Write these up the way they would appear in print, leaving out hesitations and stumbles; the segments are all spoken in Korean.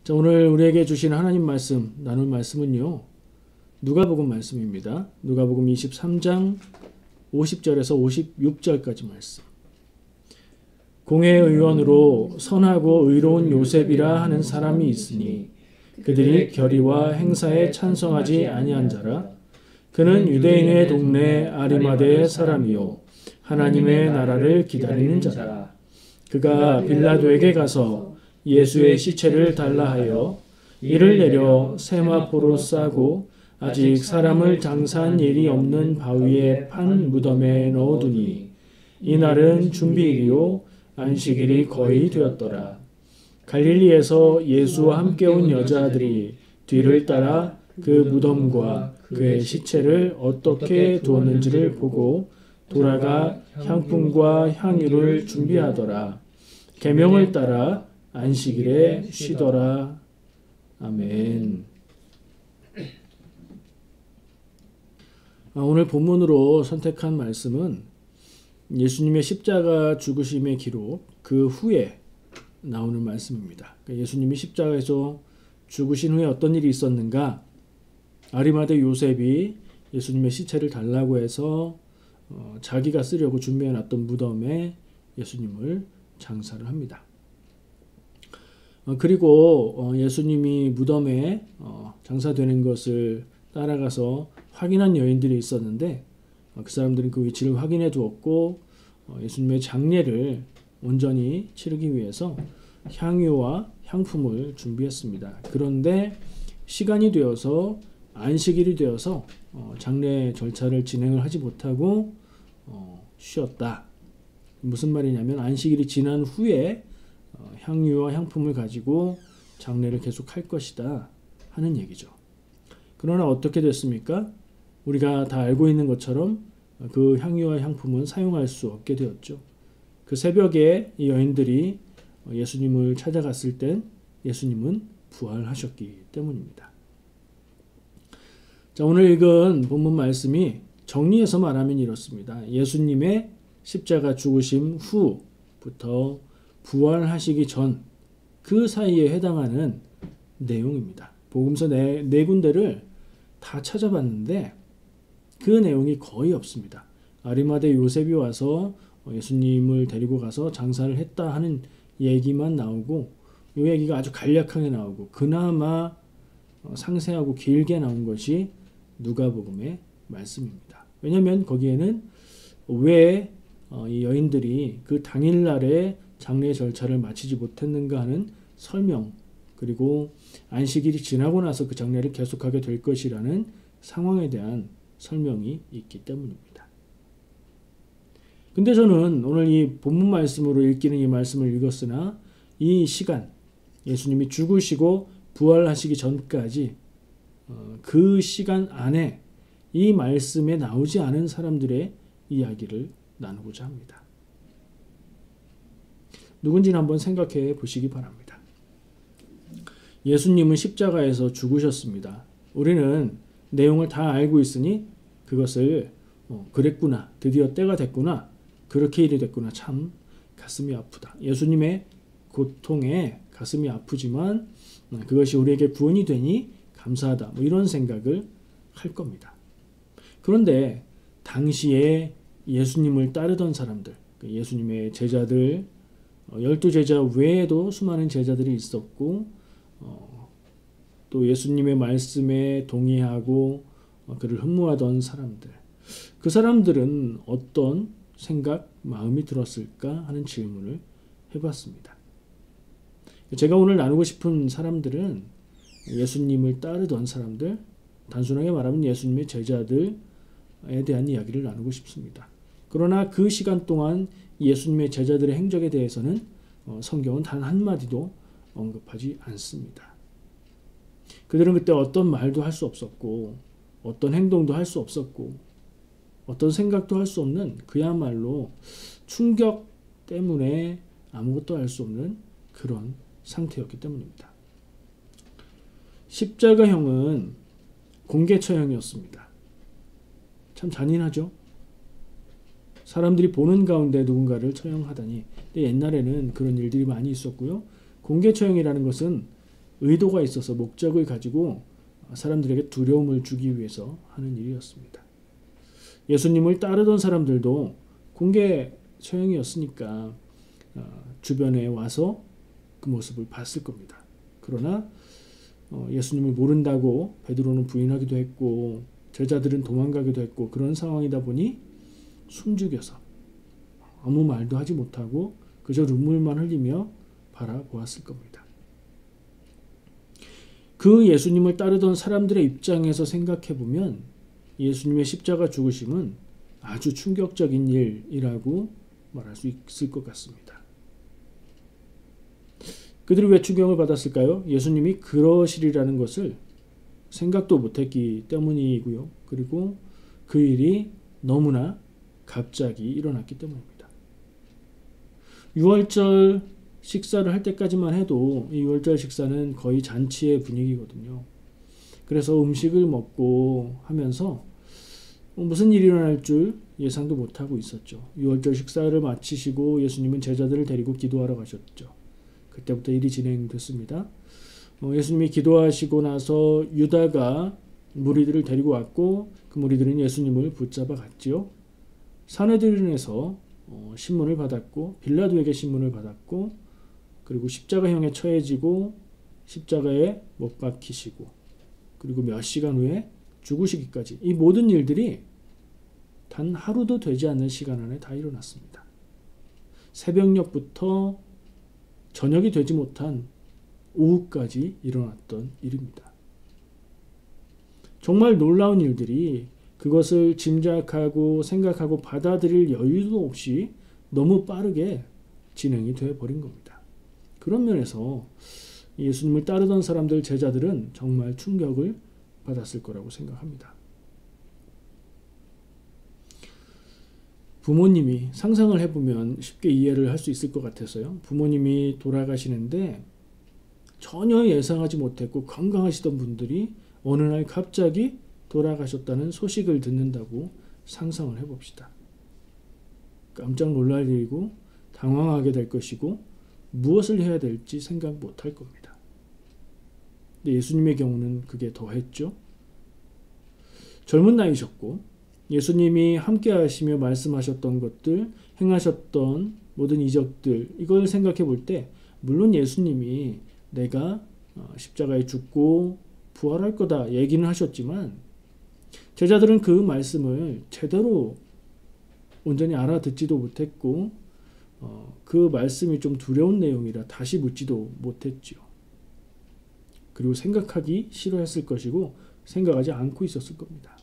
자, 오늘 우리에게 주신 하나님 말씀, 나눌 말씀은요, 누가복음 말씀입니다. 누가복음 23장 50절에서 56절까지 말씀. 공회의원으로 선하고 의로운 요셉이라 하는 사람이 있으니 그들이 결의와 행사에 찬성하지 아니한 자라. 그는 유대인의 동네 아리마대의 사람이요 하나님의 나라를 기다리는 자라. 그가 빌라도에게 가서 예수의 시체를 달라 하여 이를 내려 세마포로 싸고 아직 사람을 장사한 일이 없는 바위에 판 무덤에 넣어두니 이날은 준비일이요 안식일이 거의 되었더라. 갈릴리에서 예수와 함께 온 여자들이 뒤를 따라 그 무덤과 그의 시체를 어떻게 두었는지를 보고 돌아가 향품과 향유를 준비하더라. 계명을 따라 안식일에 쉬더라. 아멘. 오늘 본문으로 선택한 말씀은 예수님의 십자가 죽으심의 기록 그 후에 나오는 말씀입니다. 예수님이 십자가에서 죽으신 후에 어떤 일이 있었는가? 아리마대 요셉이 예수님의 시체를 달라고 해서 자기가 쓰려고 준비해놨던 무덤에 예수님을 장사를 합니다. 그리고 예수님이 무덤에 장사되는 것을 따라가서 확인한 여인들이 있었는데 그 사람들은 그 위치를 확인해 두었고 예수님의 장례를 온전히 치르기 위해서 향유와 향품을 준비했습니다. 그런데 시간이 되어서 안식일이 되어서 장례 절차를 진행을 하지 못하고 쉬었다. 무슨 말이냐면 안식일이 지난 후에 향유와 향품을 가지고 장례를 계속할 것이다 하는 얘기죠. 그러나 어떻게 됐습니까? 우리가 다 알고 있는 것처럼 그 향유와 향품은 사용할 수 없게 되었죠. 그 새벽에 이 여인들이 예수님을 찾아갔을 땐 예수님은 부활하셨기 때문입니다. 자, 오늘 읽은 본문 말씀이 정리해서 말하면 이렇습니다. 예수님의 십자가 죽으심 후부터 부활하시기 전 그 사이에 해당하는 내용입니다. 복음서 네 군데를 다 찾아봤는데 그 내용이 거의 없습니다. 아리마대 요셉이 와서 예수님을 데리고 가서 장사를 했다 하는 얘기만 나오고 이 얘기가 아주 간략하게 나오고 그나마 상세하고 길게 나온 것이 누가복음의 말씀입니다. 왜냐하면 거기에는 왜 이 여인들이 그 당일날에 장례 절차를 마치지 못했는가 하는 설명, 그리고 안식일이 지나고 나서 그 장례를 계속하게 될 것이라는 상황에 대한 설명이 있기 때문입니다. 근데 저는 오늘 이 본문 말씀으로 읽기는 이 말씀을 읽었으나 이 시간, 예수님이 죽으시고 부활하시기 전까지 그 시간 안에 이 말씀에 나오지 않은 사람들의 이야기를 나누고자 합니다. 누군지는 한번 생각해 보시기 바랍니다. 예수님은 십자가에서 죽으셨습니다. 우리는 내용을 다 알고 있으니 그것을 그랬구나, 드디어 때가 됐구나, 그렇게 일이 됐구나, 참 가슴이 아프다. 예수님의 고통에 가슴이 아프지만 그것이 우리에게 구원이 되니 감사하다. 뭐 이런 생각을 할 겁니다. 그런데 당시에 예수님을 따르던 사람들, 예수님의 제자들, 12제자 외에도 수많은 제자들이 있었고 또 예수님의 말씀에 동의하고 그를 흠모하던 사람들, 그 사람들은 어떤 생각, 마음이 들었을까 하는 질문을 해봤습니다. 제가 오늘 나누고 싶은 사람들은 예수님을 따르던 사람들, 단순하게 말하면 예수님의 제자들에 대한 이야기를 나누고 싶습니다. 그러나 그 시간 동안 예수님의 제자들의 행적에 대해서는 성경은 단 한마디도 언급하지 않습니다. 그들은 그때 어떤 말도 할 수 없었고 어떤 행동도 할 수 없었고 어떤 생각도 할 수 없는 그야말로 충격 때문에 아무것도 할 수 없는 그런 상태였기 때문입니다. 십자가형은 공개처형이었습니다. 참 잔인하죠? 사람들이 보는 가운데 누군가를 처형하다니. 근데 옛날에는 그런 일들이 많이 있었고요. 공개처형이라는 것은 의도가 있어서 목적을 가지고 사람들에게 두려움을 주기 위해서 하는 일이었습니다. 예수님을 따르던 사람들도 공개 처형이었으니까 주변에 와서 그 모습을 봤을 겁니다. 그러나 예수님을 모른다고 베드로는 부인하기도 했고 제자들은 도망가기도 했고 그런 상황이다 보니 숨죽여서 아무 말도 하지 못하고 그저 눈물만 흘리며 바라보았을 겁니다. 그 예수님을 따르던 사람들의 입장에서 생각해보면 예수님의 십자가 죽으심은 아주 충격적인 일이라고 말할 수 있을 것 같습니다. 그들이 왜 충격을 받았을까요? 예수님이 그러시리라는 것을 생각도 못했기 때문이고요. 그리고 그 일이 너무나 갑자기 일어났기 때문입니다. 유월절 식사를 할 때까지만 해도 이 유월절 식사는 거의 잔치의 분위기거든요. 그래서 음식을 먹고 하면서 무슨 일이 일어날 줄 예상도 못하고 있었죠. 유월절 식사를 마치시고 예수님은 제자들을 데리고 기도하러 가셨죠. 그때부터 일이 진행됐습니다. 예수님이 기도하시고 나서 유다가 무리들을 데리고 왔고 그 무리들은 예수님을 붙잡아 갔지요. 산헤드린에서 신문을 받았고 빌라도에게 신문을 받았고 그리고 십자가형에 처해지고 십자가에 못 박히시고 그리고 몇 시간 후에 죽으시기까지 이 모든 일들이 단 하루도 되지 않는 시간 안에 다 일어났습니다. 새벽녘부터 저녁이 되지 못한 오후까지 일어났던 일입니다. 정말 놀라운 일들이 그것을 짐작하고 생각하고 받아들일 여유도 없이 너무 빠르게 진행이 되어버린 겁니다. 그런 면에서 예수님을 따르던 사람들 제자들은 정말 충격을 받았을 거라고 생각합니다. 부모님이 상상을 해보면 쉽게 이해를 할 수 있을 것 같아서요. 부모님이 돌아가시는데 전혀 예상하지 못했고 건강하시던 분들이 어느 날 갑자기 돌아가셨다는 소식을 듣는다고 상상을 해봅시다. 깜짝 놀랄 일이고 당황하게 될 것이고 무엇을 해야 될지 생각 못할 겁니다. 근데 예수님의 경우는 그게 더했죠. 젊은 나이셨고 예수님이 함께 하시며 말씀하셨던 것들, 행하셨던 모든 이적들 이걸 생각해 볼 때 물론 예수님이 내가 십자가에 죽고 부활할 거다 얘기는 하셨지만 제자들은 그 말씀을 제대로 온전히 알아듣지도 못했고 그 말씀이 좀 두려운 내용이라 다시 묻지도 못했지요. 그리고 생각하기 싫어했을 것이고 생각하지 않고 있었을 겁니다.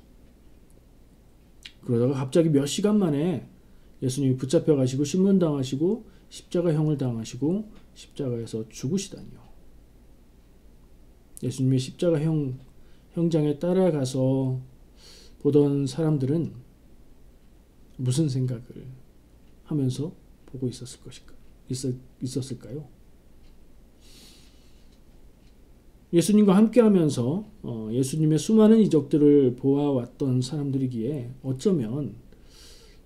그러다가 갑자기 몇 시간 만에 예수님이 붙잡혀 가시고 신문당하시고 십자가형을 당하시고 십자가에서 죽으시다니요. 예수님의 십자가형 형장에 따라가서 보던 사람들은 무슨 생각을 하면서 보고 있었을까요? 예수님과 함께하면서 예수님의 수많은 이적들을 보아왔던 사람들이기에 어쩌면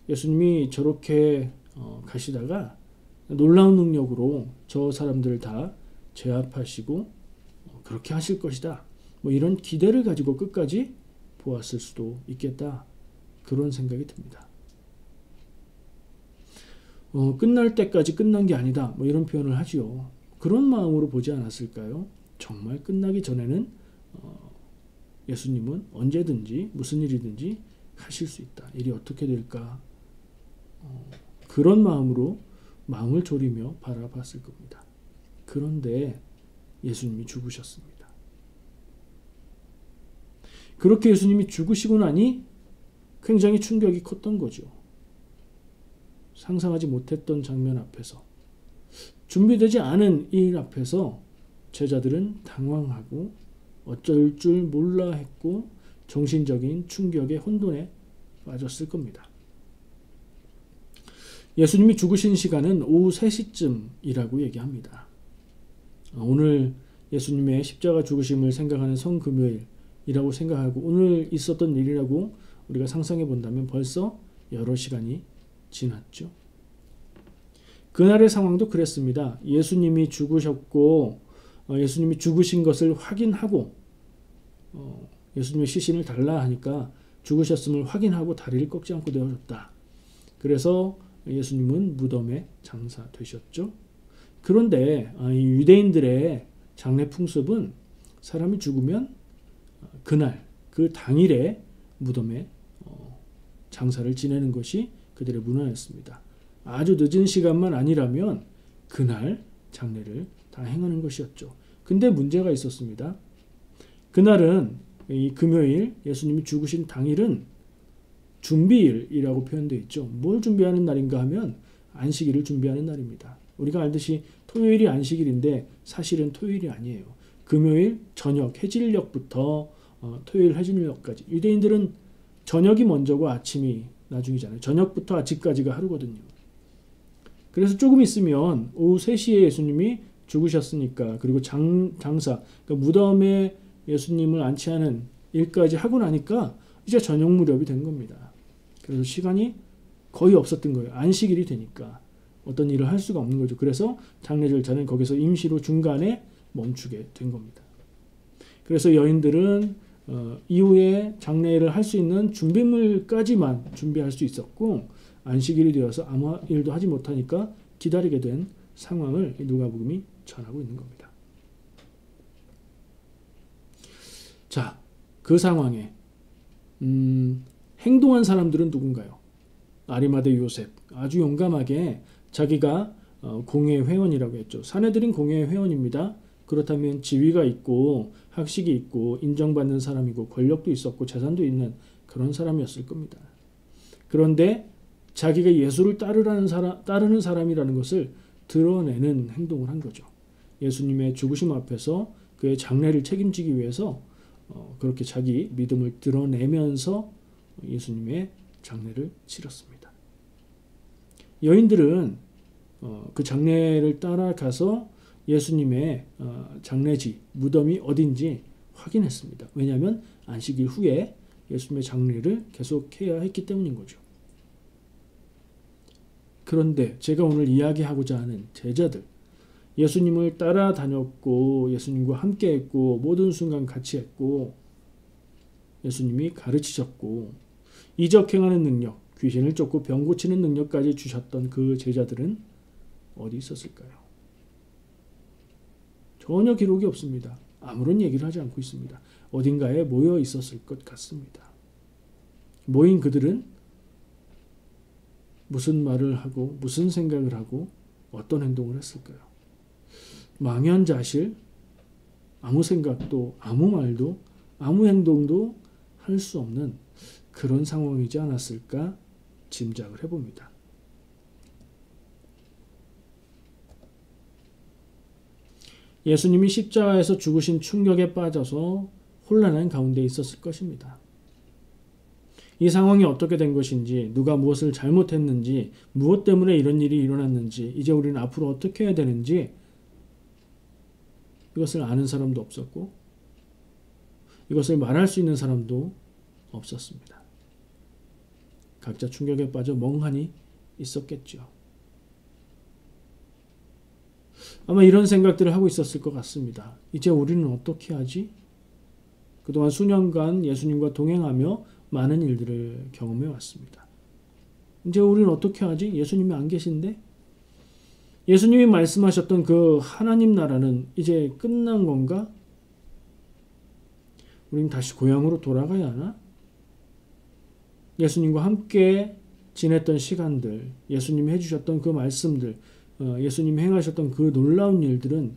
예수님이 저렇게 가시다가 놀라운 능력으로 저 사람들을 다 제압하시고 그렇게 하실 것이다. 뭐 이런 기대를 가지고 끝까지 보았을 수도 있겠다. 그런 생각이 듭니다. 끝날 때까지 끝난 게 아니다. 뭐 이런 표현을 하지요. 그런 마음으로 보지 않았을까요? 정말 끝나기 전에는 예수님은 언제든지 무슨 일이든지 하실 수 있다. 일이 어떻게 될까? 그런 마음으로 마음을 졸이며 바라봤을 겁니다. 그런데 예수님이 죽으셨습니다. 그렇게 예수님이 죽으시고 나니 굉장히 충격이 컸던 거죠. 상상하지 못했던 장면 앞에서 준비되지 않은 일 앞에서 제자들은 당황하고 어쩔 줄 몰라 했고 정신적인 충격의 혼돈에 빠졌을 겁니다. 예수님이 죽으신 시간은 오후 3시쯤이라고 얘기합니다. 오늘 예수님의 십자가 죽으심을 생각하는 성금요일이라고 생각하고 오늘 있었던 일이라고 우리가 상상해 본다면 벌써 여러 시간이 지났죠. 그날의 상황도 그랬습니다. 예수님이 죽으셨고 예수님이 죽으신 것을 확인하고 예수님의 시신을 달라 하니까 죽으셨음을 확인하고 다리를 꺾지 않고 내어줬다. 그래서 예수님은 무덤에 장사되셨죠. 그런데 이 유대인들의 장례 풍습은 사람이 죽으면 그날 그 당일에 무덤에 장사를 지내는 것이 그들의 문화였습니다. 아주 늦은 시간만 아니라면 그날 장례를 다 행하는 것이었죠. 근데 문제가 있었습니다. 그날은 이 금요일 예수님이 죽으신 당일은 준비일이라고 표현되어 있죠. 뭘 준비하는 날인가 하면 안식일을 준비하는 날입니다. 우리가 알듯이 토요일이 안식일인데 사실은 토요일이 아니에요. 금요일 저녁 해질녘부터 토요일 해질녘까지. 유대인들은 저녁이 먼저고 아침이 나중이잖아요. 저녁부터 아침까지가 하루거든요. 그래서 조금 있으면 오후 3시에 예수님이 죽으셨으니까, 그리고 장사, 그러니까 무덤에 예수님을 안치하는 일까지 하고 나니까 이제 저녁 무렵이 된 겁니다. 그래서 시간이 거의 없었던 거예요. 안식일이 되니까 어떤 일을 할 수가 없는 거죠. 그래서 장례 절차는 거기서 임시로 중간에 멈추게 된 겁니다. 그래서 여인들은 이후에 장례를 할 수 있는 준비물까지만 준비할 수 있었고, 안식일이 되어서 아무 일도 하지 못하니까 기다리게 된 상황을 누가복음이 전하고 있는 겁니다. 자, 그 상황에 행동한 사람들은 누군가요? 아리마대 요셉, 아주 용감하게 자기가 공회 회원이라고 했죠. 사내들인 공회 회원입니다. 그렇다면 지위가 있고 학식이 있고 인정받는 사람이고 권력도 있었고 재산도 있는 그런 사람이었을 겁니다. 그런데 자기가 예수를 따르는 사람이라는 것을 드러내는 행동을 한 거죠. 예수님의 죽으심 앞에서 그의 장례를 책임지기 위해서 그렇게 자기 믿음을 드러내면서 예수님의 장례를 치렀습니다. 여인들은 그 장례를 따라가서 예수님의 장례지, 무덤이 어딘지 확인했습니다. 왜냐하면 안식일 후에 예수님의 장례를 계속해야 했기 때문인 거죠. 그런데 제가 오늘 이야기하고자 하는 제자들, 예수님을 따라다녔고 예수님과 함께 했고 모든 순간 같이 했고 예수님이 가르치셨고 이적행하는 능력, 귀신을 쫓고 병 고치는 능력까지 주셨던 그 제자들은 어디 있었을까요? 전혀 기록이 없습니다. 아무런 얘기를 하지 않고 있습니다. 어딘가에 모여 있었을 것 같습니다. 모인 그들은 무슨 말을 하고 무슨 생각을 하고 어떤 행동을 했을까요? 망연자실, 아무 생각도 아무 말도 아무 행동도 할 수 없는 그런 상황이지 않았을까 짐작을 해봅니다. 예수님이 십자가에서 죽으신 충격에 빠져서 혼란한 가운데 있었을 것입니다. 이 상황이 어떻게 된 것인지, 누가 무엇을 잘못했는지, 무엇 때문에 이런 일이 일어났는지, 이제 우리는 앞으로 어떻게 해야 되는지 이것을 아는 사람도 없었고 이것을 말할 수 있는 사람도 없었습니다. 각자 충격에 빠져 멍하니 있었겠죠. 아마 이런 생각들을 하고 있었을 것 같습니다. 이제 우리는 어떻게 하지? 그동안 수년간 예수님과 동행하며 많은 일들을 경험해 왔습니다. 이제 우리는 어떻게 하지? 예수님이 안 계신데? 예수님이 말씀하셨던 그 하나님 나라는 이제 끝난 건가? 우리는 다시 고향으로 돌아가야 하나? 예수님과 함께 지냈던 시간들, 예수님이 해주셨던 그 말씀들, 예수님이 행하셨던 그 놀라운 일들은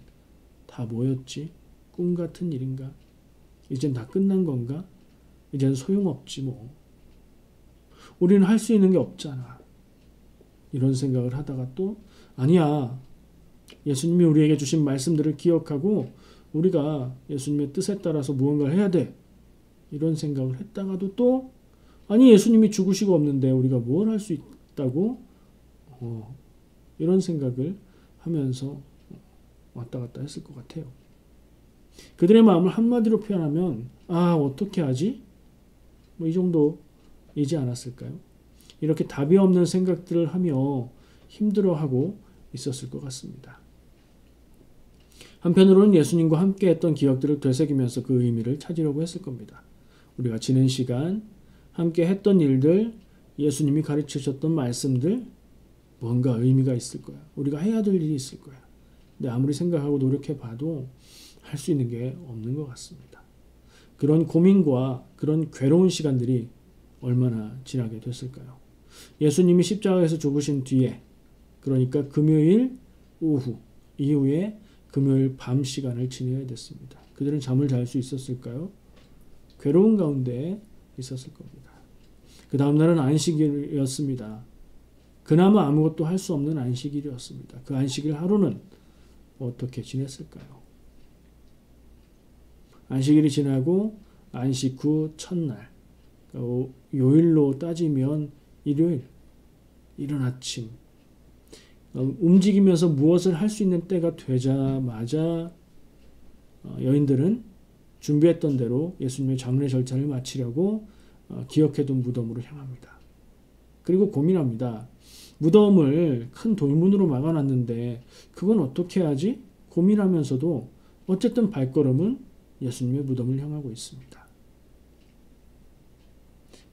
다 뭐였지? 꿈 같은 일인가? 이젠 다 끝난 건가? 이젠 소용없지 뭐. 우리는 할 수 있는 게 없잖아. 이런 생각을 하다가 또 아니야. 예수님이 우리에게 주신 말씀들을 기억하고 우리가 예수님의 뜻에 따라서 무언가를 해야 돼. 이런 생각을 했다가도 또 아니 예수님이 죽으시고 없는데 우리가 뭘 할 수 있다고 이런 생각을 하면서 왔다 갔다 했을 것 같아요. 그들의 마음을 한마디로 표현하면 어떻게 하지? 뭐 이 정도이지 않았을까요? 이렇게 답이 없는 생각들을 하며 힘들어하고 있었을 것 같습니다. 한편으로는 예수님과 함께 했던 기억들을 되새기면서 그 의미를 찾으려고 했을 겁니다. 우리가 지낸 시간 함께 했던 일들, 예수님이 가르치셨던 말씀들, 뭔가 의미가 있을 거야. 우리가 해야 될 일이 있을 거야. 근데 아무리 생각하고 노력해봐도 할 수 있는 게 없는 것 같습니다. 그런 고민과 그런 괴로운 시간들이 얼마나 지나게 됐을까요? 예수님이 십자가에서 죽으신 뒤에, 그러니까 금요일 오후 이후에 금요일 밤 시간을 지내야 됐습니다. 그들은 잠을 잘 수 있었을까요? 괴로운 가운데 있었을 겁니다. 그 다음 날은 안식일이었습니다. 그나마 아무것도 할 수 없는 안식일이었습니다. 그 안식일 하루는 어떻게 지냈을까요? 안식일이 지나고 안식 후 첫날, 요일로 따지면 일요일, 이른 아침, 움직이면서 무엇을 할 수 있는 때가 되자마자 여인들은 준비했던 대로 예수님의 장례 절차를 마치려고 기억해둔 무덤으로 향합니다. 그리고 고민합니다. 무덤을 큰 돌문으로 막아놨는데 그건 어떻게 하지? 고민하면서도 어쨌든 발걸음은 예수님의 무덤을 향하고 있습니다.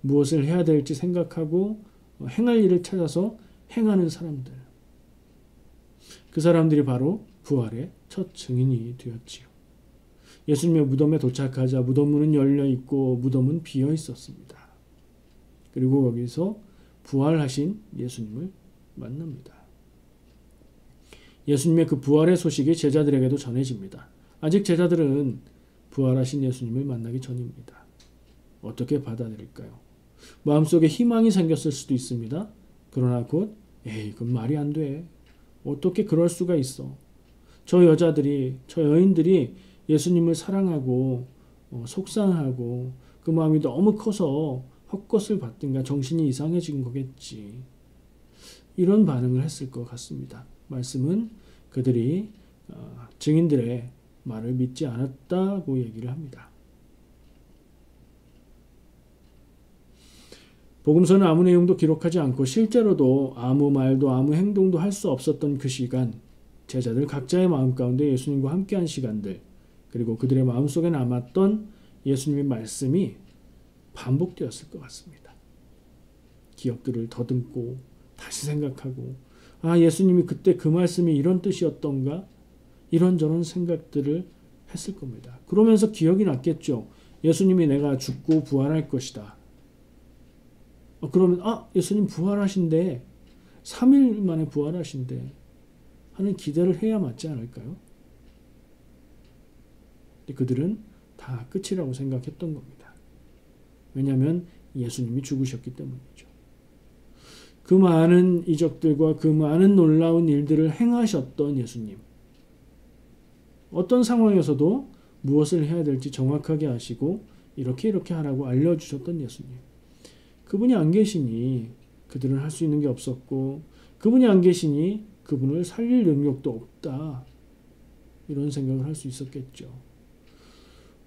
무엇을 해야 될지 생각하고 행할 일을 찾아서 행하는 사람들. 그 사람들이 바로 부활의 첫 증인이 되었지요. 예수님의 무덤에 도착하자 무덤 문은 열려 있고 무덤은 비어 있었습니다. 그리고 거기서 부활하신 예수님을 만납니다. 예수님의 그 부활의 소식이 제자들에게도 전해집니다. 아직 제자들은 부활하신 예수님을 만나기 전입니다. 어떻게 받아들일까요? 마음속에 희망이 생겼을 수도 있습니다. 그러나 곧 그건 말이 안 돼. 어떻게 그럴 수가 있어. 저 여자들이, 저 여인들이 예수님을 사랑하고 속상하고 그 마음이 너무 커서 헛것을 받든가 정신이 이상해진 거겠지. 이런 반응을 했을 것 같습니다. 말씀은 그들이 증인들의 말을 믿지 않았다고 얘기를 합니다. 복음서는 아무 내용도 기록하지 않고 실제로도 아무 말도 아무 행동도 할 수 없었던 그 시간, 제자들 각자의 마음 가운데 예수님과 함께한 시간들, 그리고 그들의 마음속에 남았던 예수님의 말씀이 반복되었을 것 같습니다. 기억들을 더듬고 다시 생각하고 예수님이 그때 그 말씀이 이런 뜻이었던가? 이런저런 생각들을 했을 겁니다. 그러면서 기억이 났겠죠. 예수님이 내가 죽고 부활할 것이다. 그러면 예수님 부활하신대. 3일 만에 부활하신대. 하는 기대를 해야 맞지 않을까요? 근데 그들은 다 끝이라고 생각했던 겁니다. 왜냐하면 예수님이 죽으셨기 때문이죠. 그 많은 이적들과 그 많은 놀라운 일들을 행하셨던 예수님. 어떤 상황에서도 무엇을 해야 될지 정확하게 아시고 이렇게 하라고 알려주셨던 예수님. 그분이 안 계시니 그들은 할 수 있는 게 없었고 그분이 안 계시니 그분을 살릴 능력도 없다. 이런 생각을 할 수 있었겠죠.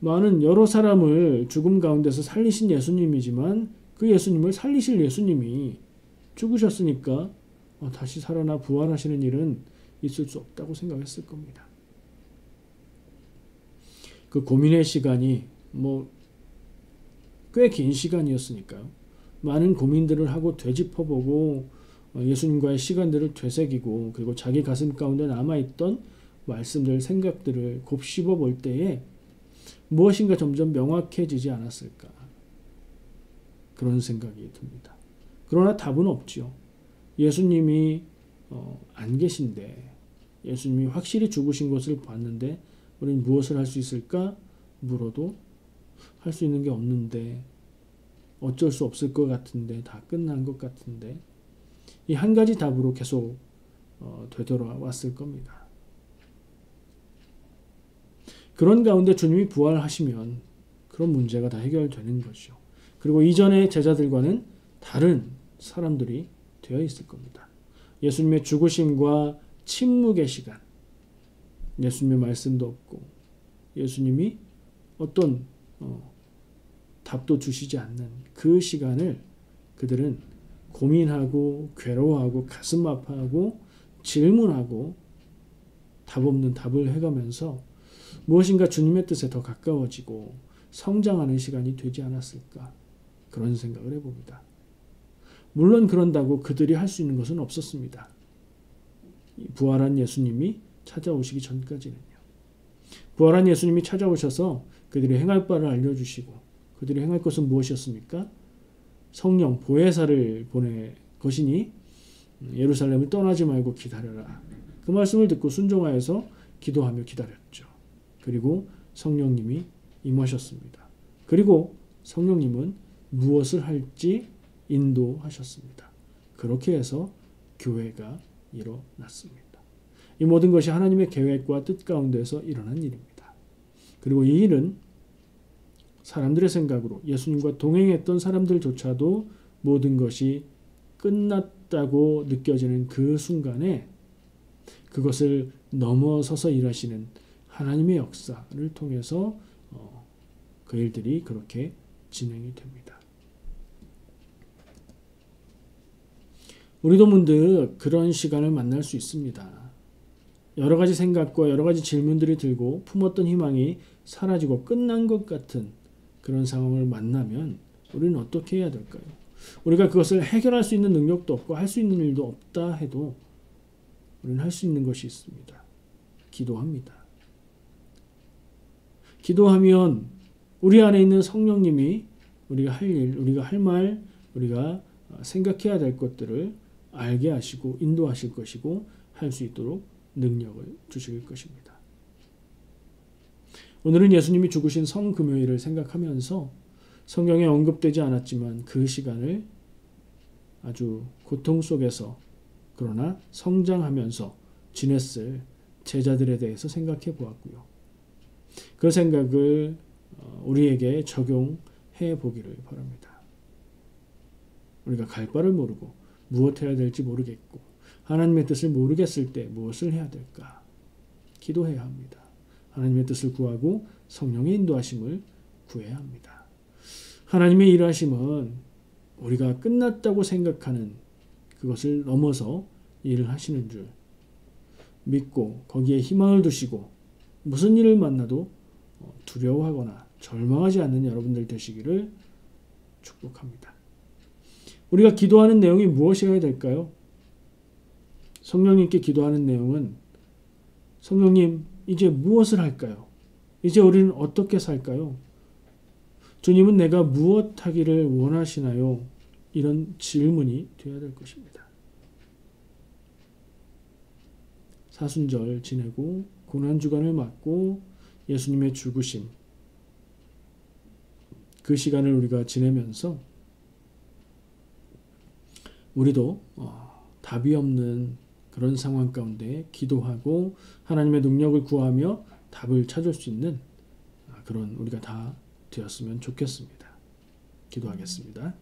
많은 여러 사람을 죽음 가운데서 살리신 예수님이지만 그 예수님을 살리실 예수님이 죽으셨으니까 다시 살아나 부활하시는 일은 있을 수 없다고 생각했을 겁니다. 그 고민의 시간이 꽤 긴 시간이었으니까요. 많은 고민들을 하고 되짚어보고 예수님과의 시간들을 되새기고 그리고 자기 가슴 가운데 남아있던 말씀들, 생각들을 곱씹어 볼 때에 무엇인가 점점 명확해지지 않았을까. 그런 생각이 듭니다. 그러나 답은 없지요. 예수님이 안 계신데 예수님이 확실히 죽으신 것을 봤는데 우리는 무엇을 할 수 있을까? 물어도 할 수 있는 게 없는데 어쩔 수 없을 것 같은데 다 끝난 것 같은데 이 한 가지 답으로 계속 되돌아왔을 겁니다. 그런 가운데 주님이 부활하시면 그런 문제가 다 해결되는 거죠. 그리고 이전의 제자들과는 다른 사람들이 되어 있을 겁니다. 예수님의 죽으심과 침묵의 시간, 예수님의 말씀도 없고 예수님이 어떤 답도 주시지 않는 그 시간을 그들은 고민하고 괴로워하고 가슴 아파하고 질문하고 답 없는 답을 해가면서 무엇인가 주님의 뜻에 더 가까워지고 성장하는 시간이 되지 않았을까 그런 생각을 해봅니다. 물론 그런다고 그들이 할 수 있는 것은 없었습니다. 부활한 예수님이 찾아오시기 전까지는요. 부활한 예수님이 찾아오셔서 그들이 행할 바를 알려주시고 그들이 행할 것은 무엇이었습니까? 성령 보혜사를 보낼 것이니 예루살렘을 떠나지 말고 기다려라. 그 말씀을 듣고 순종하여서 기도하며 기다렸죠. 그리고 성령님이 임하셨습니다. 그리고 성령님은 무엇을 할지 인도하셨습니다. 그렇게 해서 교회가 일어났습니다. 이 모든 것이 하나님의 계획과 뜻 가운데서 일어난 일입니다. 그리고 이 일은 사람들의 생각으로 예수님과 동행했던 사람들조차도 모든 것이 끝났다고 느껴지는 그 순간에 그것을 넘어서서 일하시는 하나님의 역사를 통해서 그 일들이 그렇게 진행이 됩니다. 우리도 문득 그런 시간을 만날 수 있습니다. 여러 가지 생각과 여러 가지 질문들이 들고 품었던 희망이 사라지고 끝난 것 같은 그런 상황을 만나면 우리는 어떻게 해야 될까요? 우리가 그것을 해결할 수 있는 능력도 없고 할 수 있는 일도 없다 해도 우리는 할 수 있는 것이 있습니다. 기도합니다. 기도하면 우리 안에 있는 성령님이 우리가 할 일, 우리가 할 말, 우리가 생각해야 될 것들을 알게 하시고 인도하실 것이고 할 수 있도록 능력을 주실 것입니다. 오늘은 예수님이 죽으신 성금요일을 생각하면서 성경에 언급되지 않았지만 그 시간을 아주 고통 속에서 그러나 성장하면서 지냈을 제자들에 대해서 생각해 보았고요. 그 생각을 우리에게 적용해 보기를 바랍니다. 우리가 갈 바를 모르고 무엇 해야 될지 모르겠고 하나님의 뜻을 모르겠을 때 무엇을 해야 될까? 기도해야 합니다. 하나님의 뜻을 구하고 성령의 인도하심을 구해야 합니다. 하나님의 일하심은 우리가 끝났다고 생각하는 그것을 넘어서 일을 하시는 줄 믿고 거기에 희망을 두시고 무슨 일을 만나도 두려워하거나 절망하지 않는 여러분들 되시기를 축복합니다. 우리가 기도하는 내용이 무엇이어야 될까요? 성령님께 기도하는 내용은 성령님 이제 무엇을 할까요? 이제 우리는 어떻게 살까요? 주님은 내가 무엇 하기를 원하시나요? 이런 질문이 되어야 될 것입니다. 사순절 지내고 고난주간을 맞고 예수님의 죽으심 그 시간을 우리가 지내면서 우리도 답이 없는 그런 상황 가운데 기도하고 하나님의 능력을 구하며 답을 찾을 수 있는 그런 우리가 다 되었으면 좋겠습니다. 기도하겠습니다.